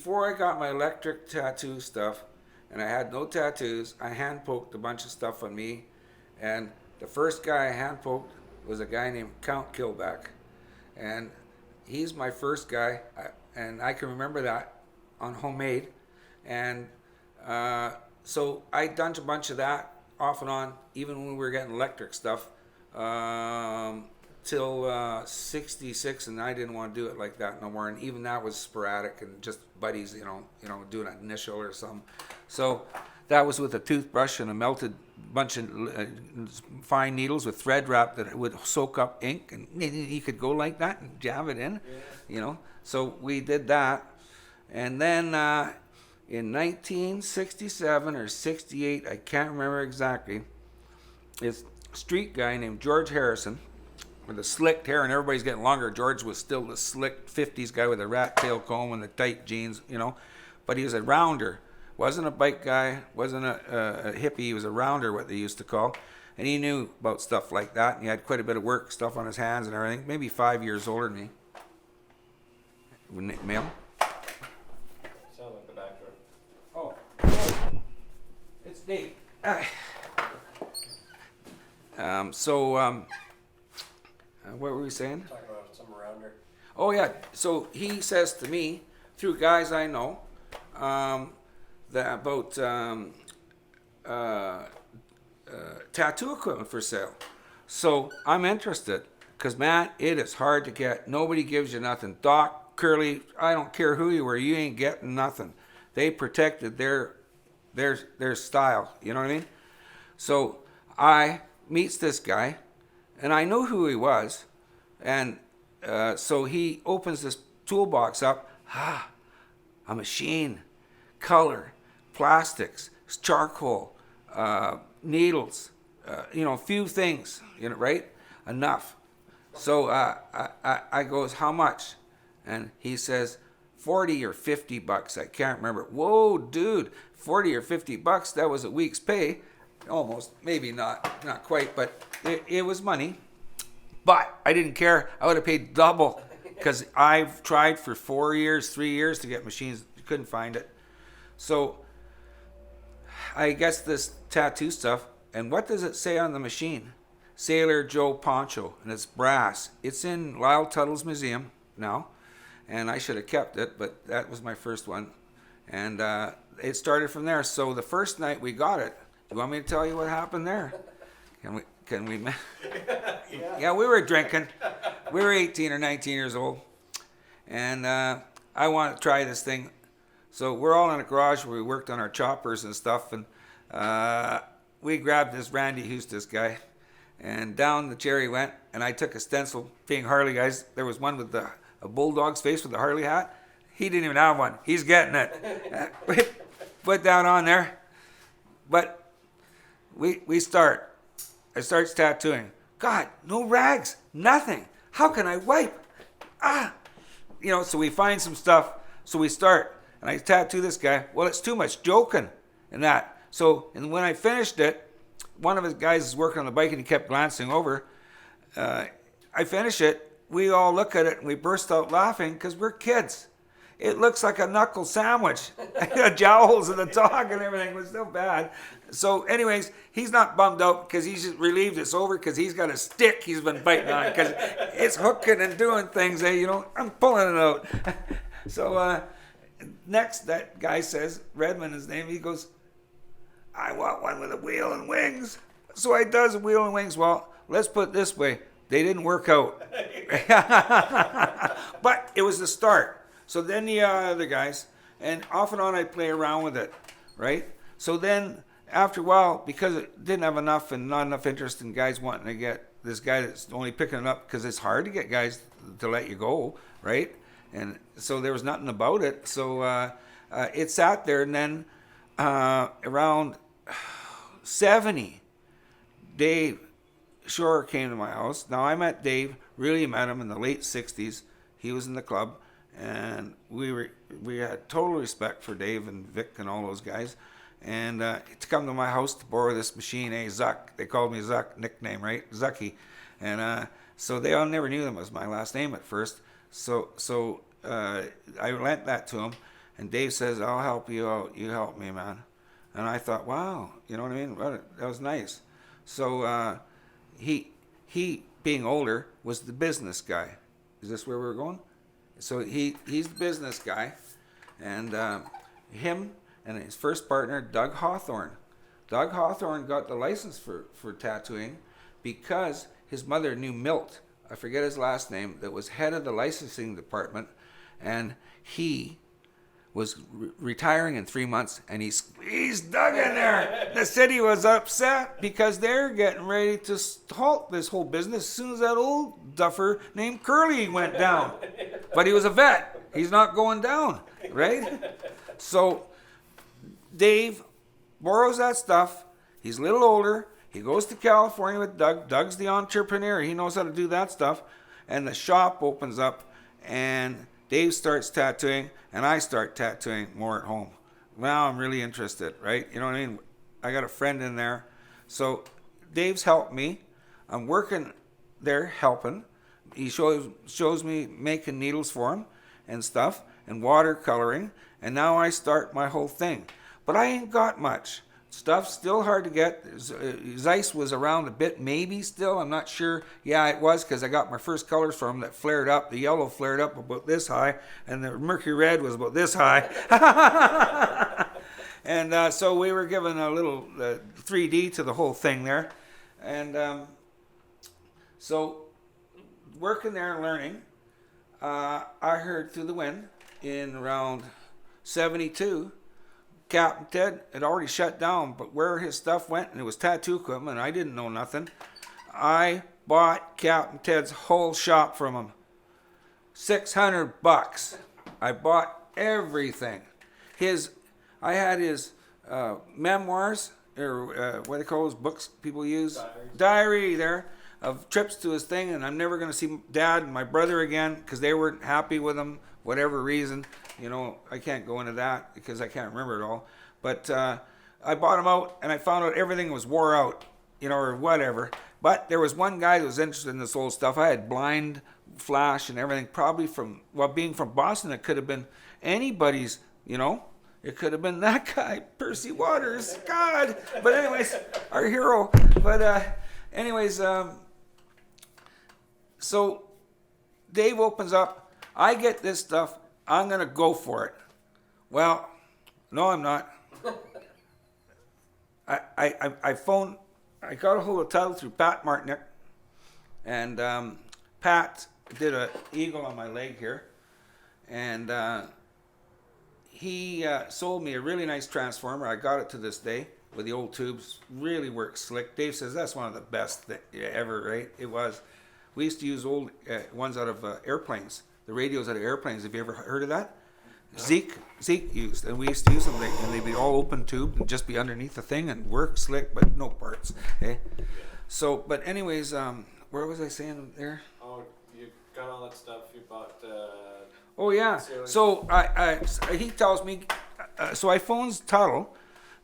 before I got my electric tattoo stuff, and I had no tattoos, I hand poked a bunch of stuff on me, and the first guy I hand poked was a guy named Count Killback, and he's my first guy, and I can remember that on Homemade, and so I done a bunch of that off and on, even when we were getting electric stuff, till 66, and I didn't want to do it like that no more, and even that was sporadic and just buddies, doing an initial or something. So that was with a toothbrush and a melted bunch of fine needles with thread wrap that would soak up ink, and you could go like that and jab it in, So we did that, and then in 1967 or 68, I can't remember exactly, this street guy named George Harrison with the slicked hair, and everybody's getting longer. George was still the slick 50s guy with a rat tail comb and the tight jeans, but he was a rounder. Wasn't a bike guy, wasn't a hippie, he was a rounder, what they used to call. And he knew about stuff like that, and he had quite a bit of work, stuff on his hands and everything, maybe 5 years older than me. Male? Sound like the back door. Oh, it's Dave. What were we saying? Talking about some rounder. Oh yeah, so he says to me, through guys I know, that about tattoo equipment for sale. So I'm interested, because man, it is hard to get. Nobody gives you nothing. Doc, Curly, I don't care who you were, you ain't getting nothing. They protected their style, you know what I mean? So I meets this guy, and I know who he was, and so he opens this toolbox up. A machine, color, plastics, charcoal, needles, few things, right? Enough. So I goes, how much? And he says, 40 or 50 bucks. I can't remember. Whoa, dude, 40 or 50 bucks, that was a week's pay. Almost, maybe not quite, but it was money. But I didn't care. I would have paid double, because I've tried for 3 years to get machines. Couldn't find it. So I guess this tattoo stuff, and what does it say on the machine? Sailor Joe Poncho, and it's brass. It's in Lyle Tuttle's museum now, and I should have kept it, but that was my first one. And it started from there. So the first night we got it, do you want me to tell you what happened there? Can we? Yeah, we were drinking. We were 18 or 19 years old, and I want to try this thing. So we're all in a garage where we worked on our choppers and stuff, and we grabbed this Randy Hustis guy, and down the chair he went, and I took a stencil, being Harley guys. There was one with a bulldog's face with a Harley hat. He didn't even have one. He's getting it. Put that on there. But we start. I starts tattooing. God, no rags, nothing. How can I wipe? So we find some stuff. So we start, and I tattoo this guy. Well, it's too much joking and that. So, and when I finished it, one of his guys is working on the bike, and he kept glancing over. I finish it. We all look at it, and we burst out laughing because we're kids. It looks like a knuckle sandwich. Jowls and the dog and everything was so bad. So anyways, he's not bummed out because he's just relieved it's over, because he's got a stick he's been biting on, because it's hooking and doing things. I'm pulling it out. So next, that guy says, Redmond his name, he goes, I want one with a wheel and wings. So I does a wheel and wings. Well, let's put it this way. They didn't work out. But it was the start. So then the other guys, and off and on I play around with it, right? So then after a while, because it didn't have enough and not enough interest in guys wanting to get this guy that's only picking it up, because it's hard to get guys to let you go, right? And so there was nothing about it. So it sat there, and then around 70, Dave Shore came to my house. Now I met Dave, really met him in the late 60s. He was in the club. And we had total respect for Dave and Vic and all those guys. And to come to my house to borrow this machine, Zuck. They called me Zuck, nickname, right? Zucky. And so they all never knew them as my last name at first. So I lent that to him. And Dave says, I'll help you out. You help me, man. And I thought, wow, you know what I mean? That was nice. So he being older was the business guy. Is this where we're going? So he's the business guy, and him and his first partner, Doug Hawthorne. Doug Hawthorne got the license for tattooing because his mother knew Milt, I forget his last name, that was head of the licensing department, and he was retiring in 3 months, and he squeezed Doug in there. The city was upset because they're getting ready to halt this whole business as soon as that old duffer named Curly went down. But he was a vet. He's not going down, right? So Dave borrows that stuff. He's a little older. He goes to California with Doug. Doug's the entrepreneur. He knows how to do that stuff. And the shop opens up, and Dave starts tattooing, and I start tattooing more at home. Now I'm really interested, right? You know what I mean? I got a friend in there. So Dave's helped me. I'm working there helping. He shows me making needles for him and stuff and watercoloring. And now I start my whole thing. But I ain't got much. Stuff's still hard to get. Zeiss was around a bit, maybe still. I'm not sure. Yeah, it was, because I got my first colors from him that flared up. The yellow flared up about this high, and the mercury red was about this high. And so we were given a little 3D to the whole thing there. And so working there and learning, I heard through the wind in around 72, Captain Ted had already shut down, but where his stuff went, and it was tattoo equipment, I didn't know nothing. I bought Captain Ted's whole shop from him. $600. I bought everything. I had his memoirs, or what they call those books people use? Diary there, of trips to his thing, and I'm never going to see Dad and my brother again because they weren't happy with him, whatever reason. You know, I can't go into that because I can't remember it all. But I bought them out, and I found out everything was wore out, you know, or whatever. But there was one guy that was interested in this old stuff. I had blind flash and everything, probably from, well, being from Boston, it could have been anybody's, you know. It could have been that guy, Percy Waters, God. But anyways, our hero. But anyways, so Dave opens up. I get this stuff. I'm going to go for it. Well, no, I'm not. I phoned, I got a hold of title through Pat Martinick, and Pat did an eagle on my leg here, and he sold me a really nice transformer. I got it to this day with the old tubes. Really works slick. Dave says that's one of the best ever, right? It was. We used to use old ones out of airplanes. The radios out of airplanes. Have you ever heard of that? No. Zeke used, and we used to use them, and they'd be all open tubed and just be underneath the thing and work slick, but no parts. Eh? So, but anyways, where was I saying there? Oh, you got all that stuff you bought. Oh yeah. So he tells me. So I phones Tuttle.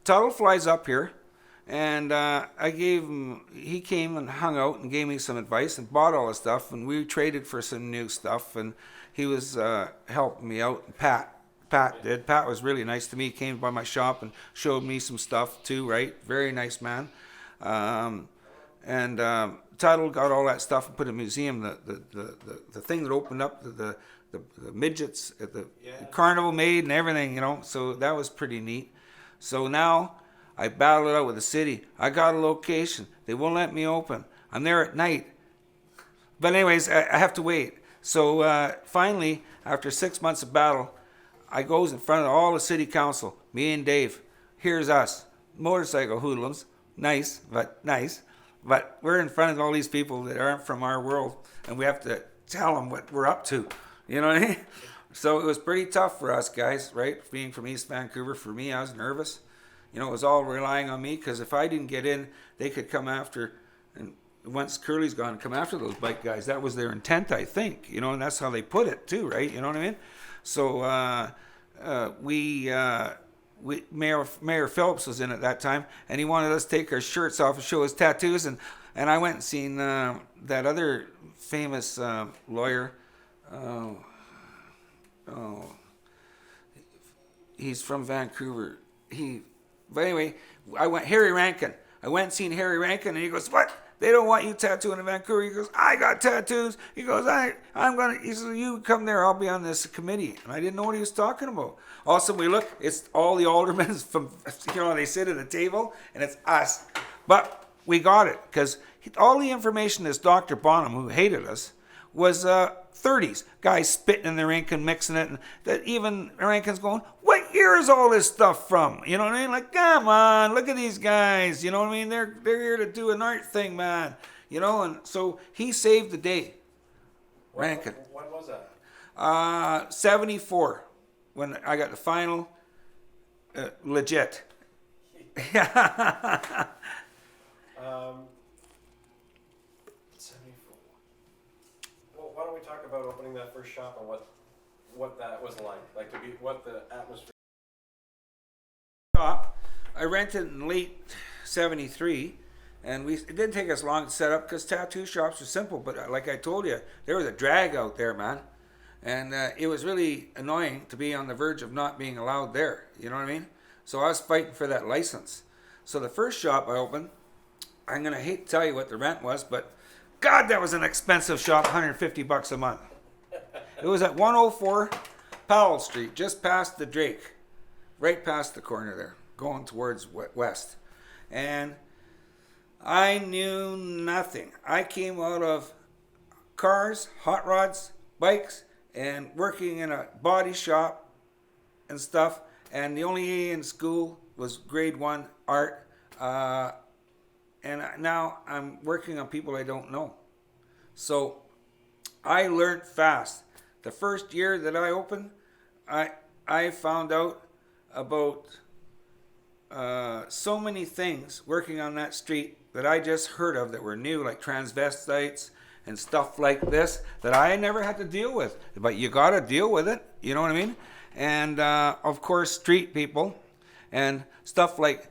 Tuttle flies up here, and I gave him. He came and hung out and gave me some advice and bought all the stuff, and we traded for some new stuff, and he was helping me out. Pat did. Pat was really nice to me. He came by my shop and showed me some stuff too. Right, very nice man. And Tuttle got all that stuff and put in a museum. The thing that opened up the midgets at the carnival made and everything, you know. So that was pretty neat. So now I battled it out with the city. I got a location. They won't let me open. I'm there at night. But anyways, I have to wait. So finally, after 6 months of battle, I goes in front of all the city council, me and Dave. Here's us, motorcycle hoodlums. Nice. But we're in front of all these people that aren't from our world, and we have to tell them what we're up to. You know what I mean? So it was pretty tough for us guys, right? Being from East Vancouver, for me, I was nervous. You know, it was all relying on me, because if I didn't get in, they could come after, and once Curly's gone, come after those bike guys. That was their intent, I think. You know, and that's how they put it too, right? You know what I mean? So Mayor Phillips was in at that time, and he wanted us to take our shirts off and show his tattoos, and I went and seen that other famous He's from Vancouver. But anyway, Harry Rankin. I went and seen Harry Rankin, and he goes, "What? They don't want you tattooing in Vancouver." He goes, "I got tattoos." He goes, he says, "You come there, I'll be on this committee." And I didn't know what he was talking about. All of a sudden we look, it's all the aldermen from, they sit at a table, and it's us. But we got it, because all the information this Dr. Bonham, who hated us, was 30s. Guys spitting in their ink and mixing it. And that even Rankin's going, "What year is all this stuff from?" You know what I mean? Like, come on, look at these guys. You know what I mean? They're here to do an art thing, man. And so he saved the day. Rankin. When was that? 74, when I got the final legit. Um, 74. Well, why don't we talk about opening that first shop and what that was like to be, what the atmosphere. Shop. I rented in late 73, and it didn't take us long to set up, because tattoo shops are simple, but like I told you, there was a drag out there, man. And it was really annoying to be on the verge of not being allowed there. You know what I mean? So I was fighting for that license. So the first shop I opened, I'm going to hate to tell you what the rent was, but God, that was an expensive shop, $150 a month. It was at 104 Powell Street, just past the Drake, right past the corner there, going towards west. And I knew nothing. I came out of cars, hot rods, bikes, and working in a body shop and stuff. And the only A in school was grade 1 art. And now I'm working on people I don't know. So I learned fast. The first year that I opened, I found out about so many things working on that street that I just heard of that were new, like transvestites and stuff like this, that I never had to deal with. But you got to deal with it, you know what I mean? And of course, street people and stuff like,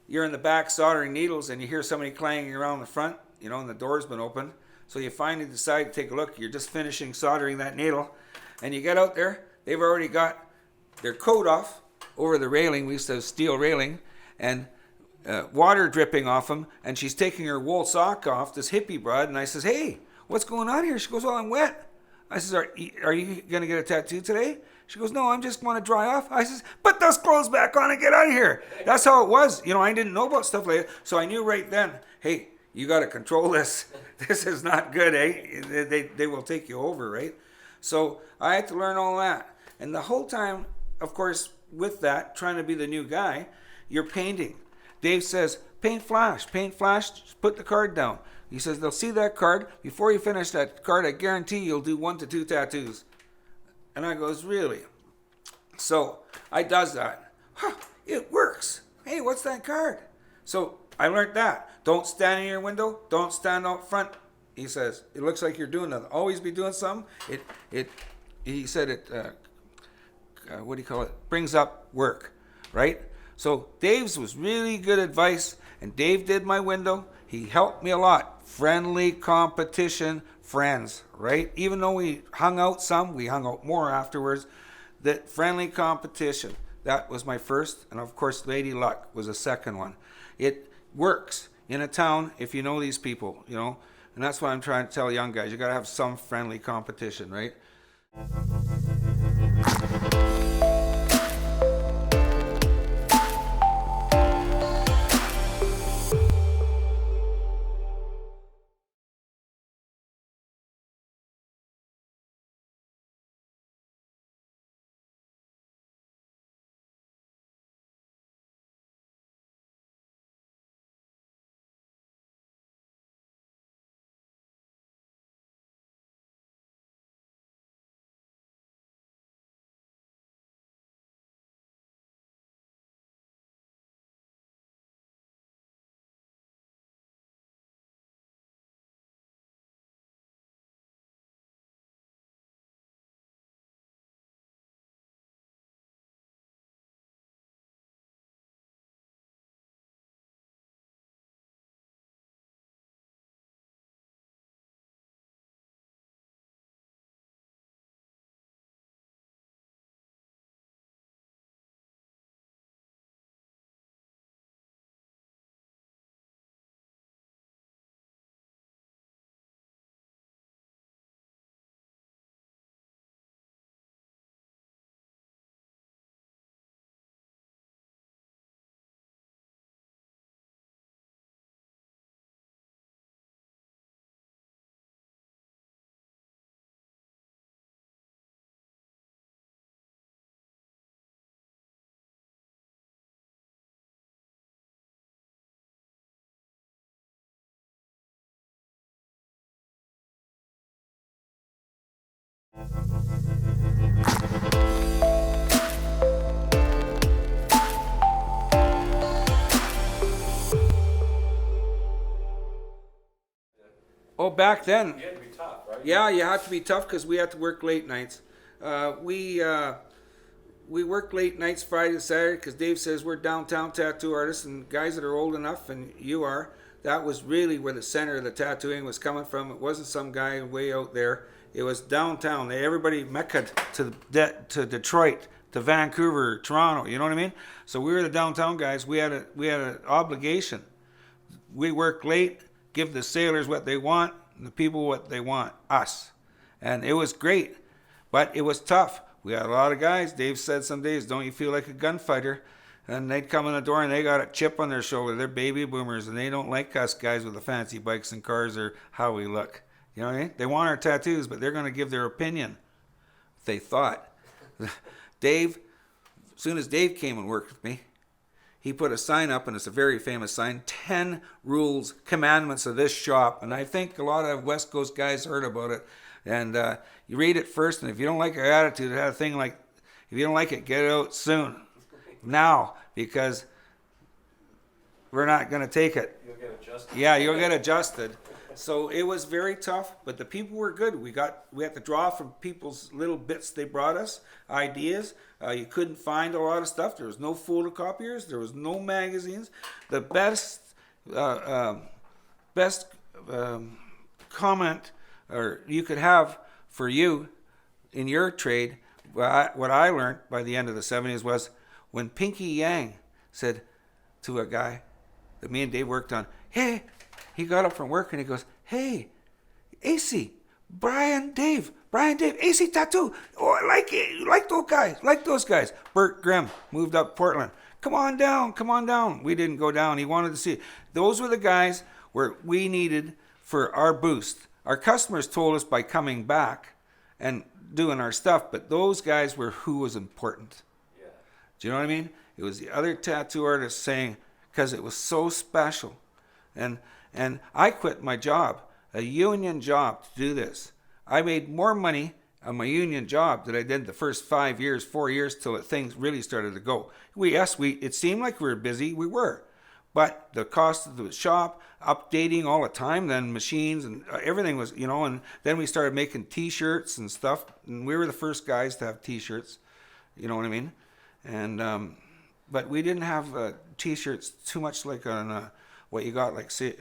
you're in the back soldering needles and you hear somebody clanging around the front, and the door's been opened. So you finally decide to take a look. You're just finishing soldering that needle. And you get out there, they've already got their coat off over the railing. We used to have steel railing. And water dripping off them. And she's taking her wool sock off, this hippie broad. And I says, "Hey, what's going on here?" She goes, "Well, I'm wet." I says, Are you going to get a tattoo today?" She goes, "No, I'm just want to dry off." I says, "Put those clothes back on and get out of here." That's how it was. I didn't know about stuff like that. So I knew right then, hey, you got to control this. This is not good, eh? They will take you over, right? So I had to learn all that. And the whole time, of course, with that, trying to be the new guy, you're painting. Dave says, paint flash, just put the card down. He says, they'll see that card. Before you finish that card, I guarantee you'll do 1 to 2 tattoos. And I goes, really? So I does that. It works. Hey, what's that card? So I learned that. Don't stand in your window. Don't stand out front. He says, it looks like you're doing nothing. Always be doing something. He said it, what do you call it? Brings up work, right? So Dave's was really good advice. And Dave did my window. He helped me a lot. Friendly competition, friends, right? Even though we hung out some, we hung out more afterwards. That friendly competition, that was my first. And of course, Lady Luck was a second one. It works in a town if you know these people, And that's what I'm trying to tell young guys. You got to have some friendly competition, right? Oh, back then, You had to be tough, right? yeah, you had to be tough because we had to work late nights. We worked late nights Friday to Saturday because Dave says we're downtown tattoo artists, and guys that are old enough, and you are, that was really where the center of the tattooing was coming from. It wasn't some guy way out there. It was downtown. Everybody meccaed to Detroit, to Vancouver, Toronto. You know what I mean? So we were the downtown guys. We had an obligation. We work late, give the sailors what they want, and the people what they want, us. And it was great, but it was tough. We had a lot of guys. Dave said some days, don't you feel like a gunfighter? And they'd come in the door and they got a chip on their shoulder. They're baby boomers and they don't like us guys with the fancy bikes and cars or how we look. You know what I mean? They want our tattoos, but they're going to give their opinion. They thought. Dave, as soon as Dave came and worked with me, he put a sign up, and it's a very famous sign, 10 rules, commandments of this shop. And I think a lot of West Coast guys heard about it. And you read it first, and if you don't like our attitude, it had a thing like, if you don't like it, get it out soon. Now, because we're not going to take it. You'll get adjusted. Yeah, you'll get adjusted. So it was very tough, but the people were good. We had to draw from people's little bits they brought us, ideas. You couldn't find a lot of stuff. There was no photocopiers. There was no magazines. The best comment or you could have for you in your trade, what I learned by the end of the 70s was when Pinky Yang said to a guy that me and Dave worked on, hey, he got up from work and he goes, hey, AC, Bryan, Dave, AC Tattoo. Oh, I like it. Like those guys. Bert Grimm moved up Portland. Come on down. We didn't go down. He wanted to see it. Those were the guys where we needed for our boost. Our customers told us by coming back and doing our stuff, but those guys were who was important. Yeah. Do you know what I mean? It was the other tattoo artists saying, because it was so special. And I quit my job, a union job, to do this. I made more money on my union job than I did the first 4 years till things really started to go. It seemed like we were busy, we were. But the cost of the shop, updating all the time, then machines and everything was, and then we started making t-shirts and stuff. And we were the first guys to have t-shirts, you know what I mean? And, but we didn't have t-shirts too much like on what you got, like say,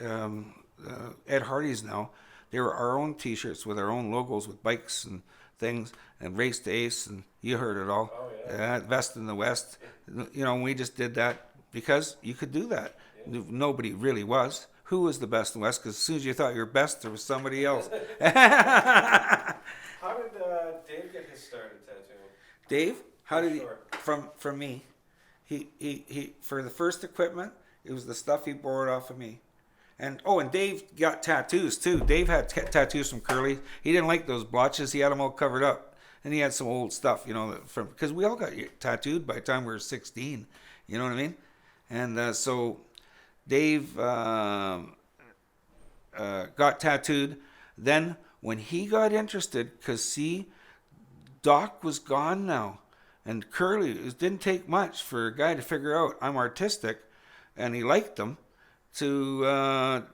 Ed Hardy's now. They were our own t-shirts with our own logos with bikes and things and Race to Ace, and you heard it all. Oh, yeah. Vest in the West. We just did that because you could do that. Yeah. Nobody really was. Who was the best in the West? Because as soon as you thought you were best, there was somebody else. How did Dave get his start in tattooing? Dave? How did he? Sure. From me. He for the first equipment, it was the stuff he borrowed off of me. And Dave got tattoos too. Dave had tattoos from Curly. He didn't like those blotches. He had them all covered up. And he had some old stuff, because we all got tattooed by the time we were 16. You know what I mean? And so Dave got tattooed. Then when he got interested, because see, Doc was gone now. And Curly, it didn't take much for a guy to figure out I'm artistic, and he liked them, to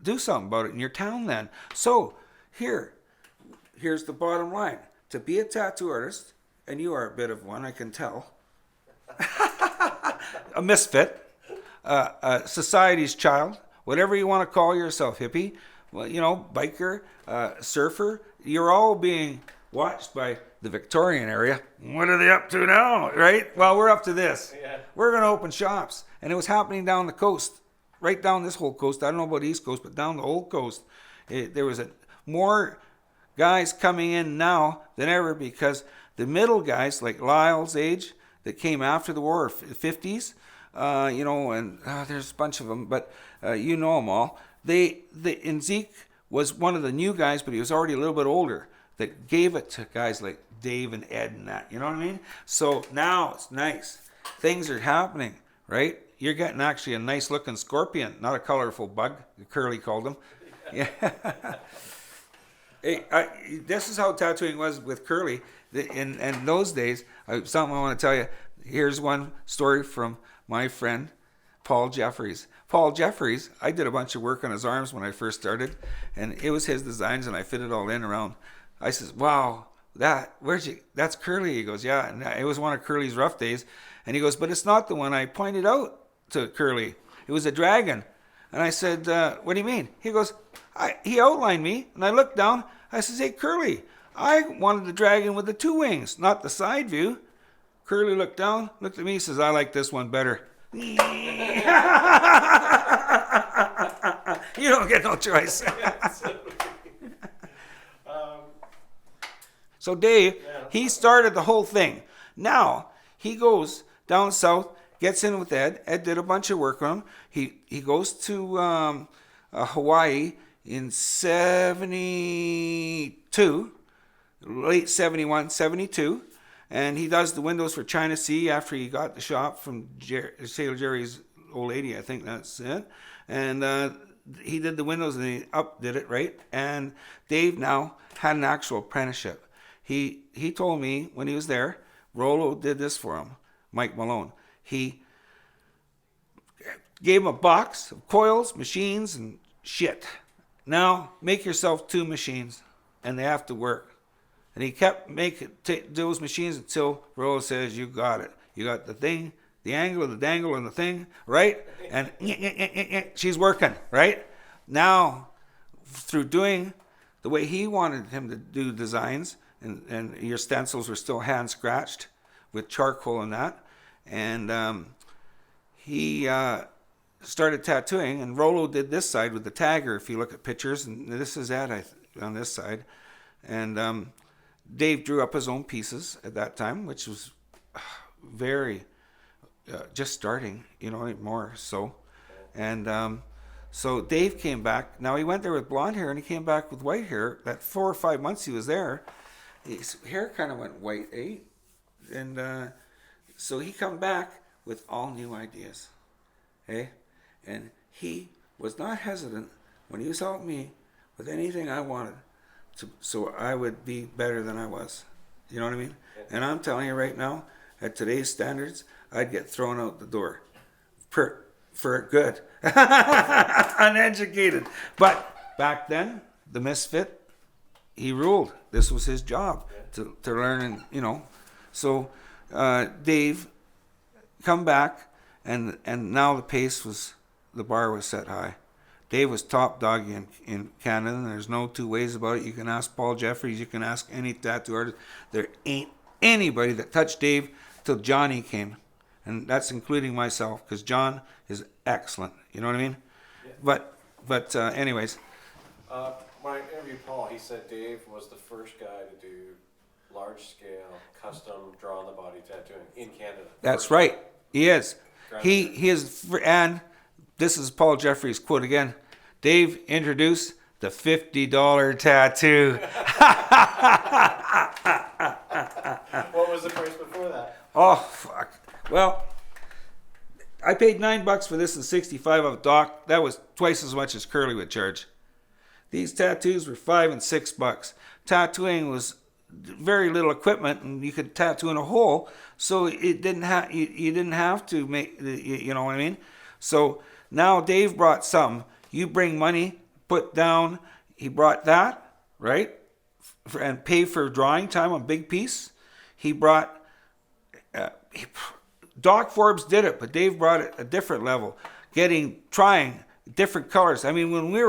do something about it in your town then. So here's the bottom line. To be a tattoo artist, and you are a bit of one, I can tell, a misfit, society's child, whatever you want to call yourself, hippie, biker, surfer, you're all being watched by the Victorian area. What are they up to now, right? Well, we're up to this. Yeah. We're going to open shops. And it was happening down the coast, right down this whole coast. I don't know about the East Coast, but down the whole coast. There was more guys coming in now than ever, because the middle guys, like Lyle's age, that came after the war, 50s, and there's a bunch of them, but you know them all. And Zeke was one of the new guys, but he was already a little bit older, that gave it to guys like Dave and Ed and that, you know what I mean? So now it's nice. Things are happening, right? You're getting actually a nice looking scorpion, not a colorful bug, Curly called him. Yeah. Hey, this is how tattooing was with Curly. In those days, something I want to tell you. Here's one story from my friend, Paul Jeffries. Paul Jeffries, I did a bunch of work on his arms when I first started, and it was his designs, and I fit it all in around. I says, wow, that's Curly. He goes, yeah, and it was one of Curly's rough days. And he goes, but it's not the one I pointed out to Curly. It was a dragon. And I said, what do you mean? He goes, he outlined me, and I looked down. I says, hey, Curly, I wanted the dragon with the 2 wings, not the side view. Curly looked down, looked at me, says, I like this one better. You don't get no choice. So Dave, he started the whole thing. Now, he goes down south, gets in with Ed. Ed did a bunch of work on him. He goes to Hawaii in 72, late 71, 72. And he does the windows for China Sea after he got the shop from Sailor Jerry's old lady, I think that's it. And he did the windows and he did it, right? And Dave now had an actual apprenticeship. He told me when he was there, Rollo did this for him, Mike Malone. He gave him a box of coils, machines, and shit. Now, make yourself 2 machines, and they have to work. And he kept making those machines until Rollo says, you got it. You got the thing, the angle, the dangle, and the thing, right? And she's working, right? Now, through doing the way he wanted him to do designs, and your stencils were still hand scratched with charcoal and that, and he started tattooing, and Rollo did this side with the tagger, if you look at pictures, and this is that on this side. And Dave drew up his own pieces at that time, which was very just starting, more so. And so Dave came back. Now he went there with blonde hair, and he came back with white hair. That 4 or 5 months he was there, his hair kind of went white, eh? And so he come back with all new ideas, eh? And he was not hesitant when he was helping me with anything I wanted, so I would be better than I was. You know what I mean? And I'm telling you right now, at today's standards, I'd get thrown out the door for good. Uneducated. But back then, the misfit, he ruled. This was his job to learn, and So Dave come back, and now the bar was set high. Dave was top dog in Canada, and there's no 2 ways about it. You can ask Paul Jeffries, you can ask any tattoo artist. There ain't anybody that touched Dave till Johnny came. And that's including myself, because John is excellent. You know what I mean? Yeah. But anyways. When I interviewed Paul, he said Dave was the first guy to do large-scale, custom, draw-on-the-body tattooing in Canada. That's right. He is. He is, and this is Paul Jeffries' quote again. Dave introduced the $50 tattoo. What was the price before that? Oh, fuck. Well, I paid $9 for this and 65 of Doc. That was twice as much as Curly would charge. These tattoos were $5 and $6. Tattooing was very little equipment, and you could tattoo in a hole, so it didn't have you didn't have to make, you know what I mean. So now Dave brought some. You bring money, put down. He brought that, right, and pay for drawing time on big piece. He brought. Doc Forbes did it, but Dave brought it a different level, trying different colors. I mean, when we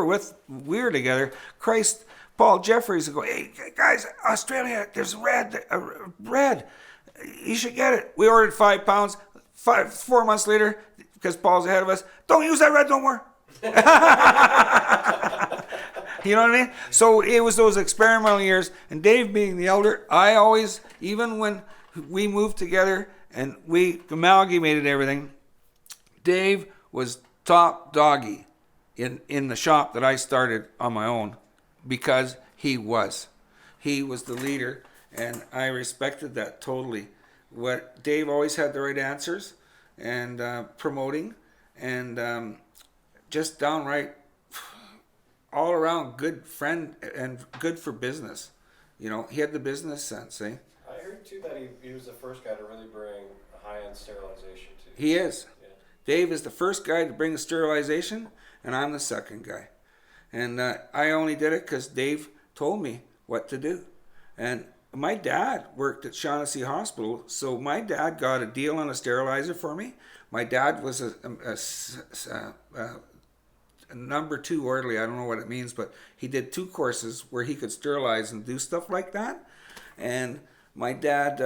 were together, Christ, Paul Jeffries would go, hey, guys, Australia, there's red. You should get it. We ordered 5 pounds. 4 months later, because Paul's ahead of us, don't use that red no more. You know what I mean? So it was those experimental years, and Dave being the elder, I always, even when we moved together and we amalgamated everything, Dave was top doggy in the shop that I started on my own, because he was the leader, and I respected that totally. What Dave always had the right answers, and promoting, and just downright all around good friend and good for business. You know, he had the business sense, eh? I heard too that he was the first guy to really bring high-end sterilization to. He is. Dave is the first guy to bring the sterilization, and I'm the second guy. And I only did it because Dave told me what to do. And my dad worked at Shaughnessy Hospital, so my dad got a deal on a sterilizer for me. My dad was a number 2 orderly. I don't know what it means, but he did 2 courses where he could sterilize and do stuff like that. And my dad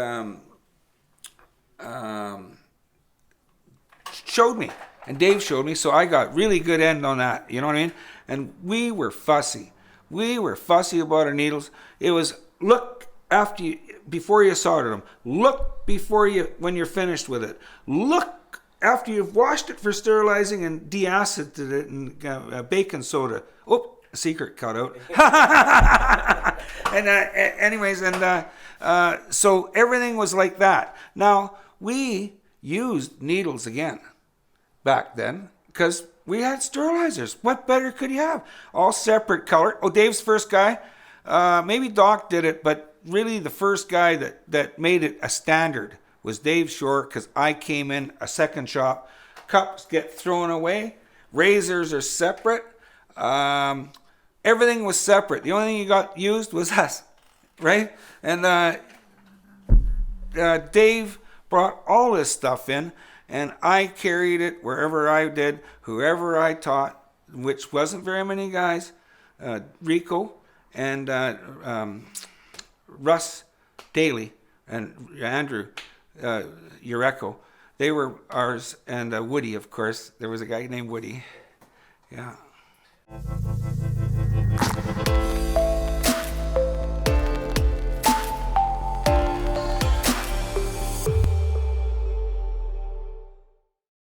showed me, and Dave showed me, so I got really good end on that. You know what I mean? And we were fussy. We were fussy about our needles. It was look after you, before you soldered them. Look before you, when you're finished with it. Look after you've washed it for sterilizing and de-acided it in baking soda. Oh, a secret cut out. And anyways, and so everything was like that. Now, we used needles again back then because we had sterilizers. What better could you have? All separate color. Oh, Dave's first guy. Maybe Doc did it, but really the first guy that made it a standard was Dave Shore, because I came in a second shop. Cups get thrown away. Razors are separate. Everything was separate. The only thing you got used was us, right? And Dave brought all this stuff in, and I carried it wherever I did, whoever I taught, which wasn't very many guys. Rico and Russ Daly and Andrew Ureko, they were ours, and Woody, of course. There was a guy named Woody. Yeah.